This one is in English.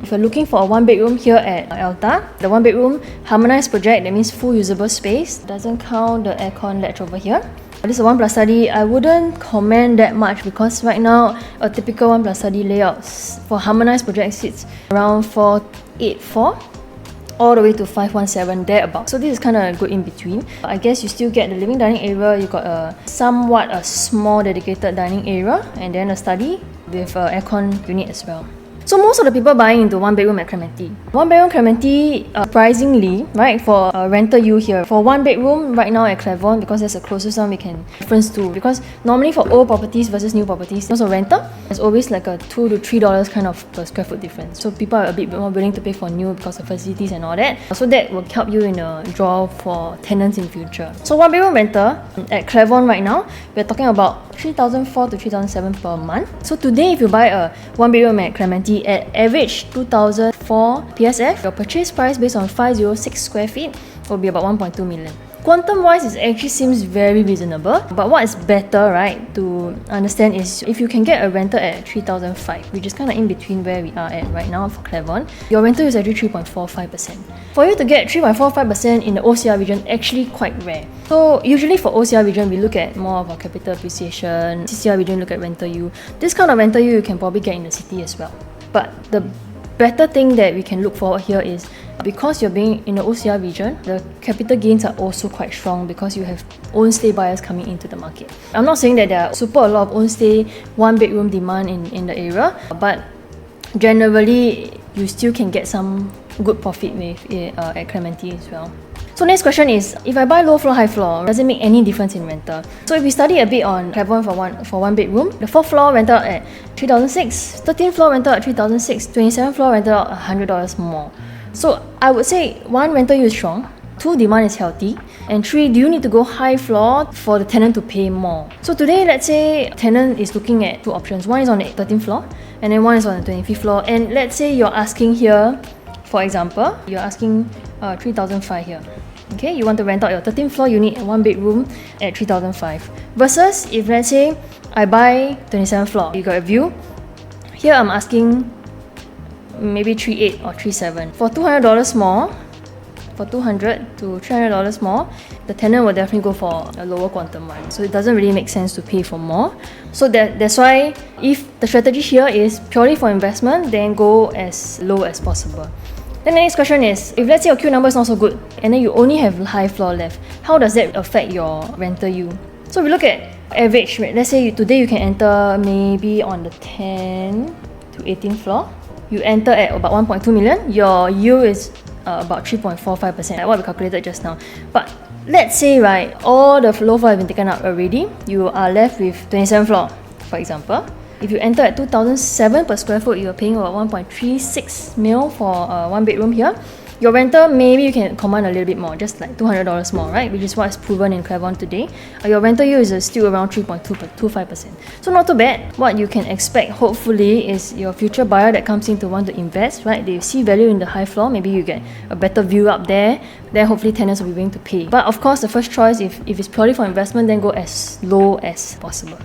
If you're looking for a one bedroom here at Elta, the one bedroom harmonized project, that means full usable space, doesn't count the aircon latch over here. This is a 1+ study. I wouldn't comment that much because right now a typical 1+ study layout for harmonized project sits around 484 all the way to 517 thereabout. So this is kind of good in between. I guess you still get the living dining area, you got a somewhat small dedicated dining area, and then a study with an aircon unit as well. So most of the people buying into one bedroom at Clementi. One bedroom Clementi, surprisingly, right, for a rental yield here. For one bedroom right now at Clement, because that's the closest one we can reference to. Because normally for old properties versus new properties, in terms of rental, there's always like a $2 to $3 kind of per square foot difference. So people are a bit more willing to pay for new because of facilities and all that. So that will help you in a draw for tenants in future. So one bedroom rental at Clement right now, we're talking about $3,400 to $3,700 per month. So today, if you buy a one bedroom at Clementi at average 2,004 PSF, your purchase price based on 506 square feet will be about 1.2 million. Quantum wise, it actually seems very reasonable, but what is better, right, to understand is if you can get a rental at 3,005, which is kind of in between where we are at right now for Clement, your rental is actually 3.45%. For you to get 3.45% in the OCR region, actually quite rare. So usually for OCR region, we look at more of our capital appreciation. CCR region, look at rental yield. This kind of rental yield you can probably get in the city as well. But the better thing that we can look forward here is because you're being in the OCR region, the capital gains are also quite strong because you have own stay buyers coming into the market. I'm not saying that there are super a lot of own stay, one bedroom demand in the area, but generally you still can get some good profit with at Clementi as well. So next question is, if I buy low floor, high floor, does it make any difference in rental? So if we study a bit on Clement for one bedroom, the 4th floor rental at $3,600, 13th floor rental at $3,600, 27th floor rental at $100 more. So I would say 1, rental yield is strong, 2, demand is healthy, and 3, do you need to go high floor for the tenant to pay more? So today, let's say tenant is looking at 2 options. One is on the 13th floor, and then one is on the 25th floor. And let's say you're asking here, for example, you're asking $3,500 here. Okay, you want to rent out your 13th floor unit and 1 bedroom at $3,500. Versus if let's say I buy 27th floor, you got a view. Here I'm asking maybe $3,800 or $3,700. For $200 more, for $200 to $300 more, the tenant will definitely go for a lower quantum one. So it doesn't really make sense to pay for more. So that's why if the strategy here is purely for investment, then go as low as possible. Then the next question is, if let's say your Q number is not so good and then you only have high floor left, how does that affect your rental yield? So we look at average rate. Let's say today you can enter maybe on the 10th to 18th floor. You enter at about 1.2 million. Your yield is about 3.45%, like what we calculated just now. But let's say, right, all the low floor have been taken out already. You are left with 27th floor, for example. If you enter at 2,007 per square foot, you're paying about 1.36 mil for one bedroom here. Your rental, maybe you can command a little bit more, just like $200 more, right? Which is what is proven in Clement today. Your rental yield is still around 3.25%. So not too bad. What you can expect, hopefully, is your future buyer that comes in to want to invest, right? They see value in the high floor, maybe you get a better view up there. Then hopefully tenants will be willing to pay. But of course, the first choice, if it's purely for investment, then go as low as possible.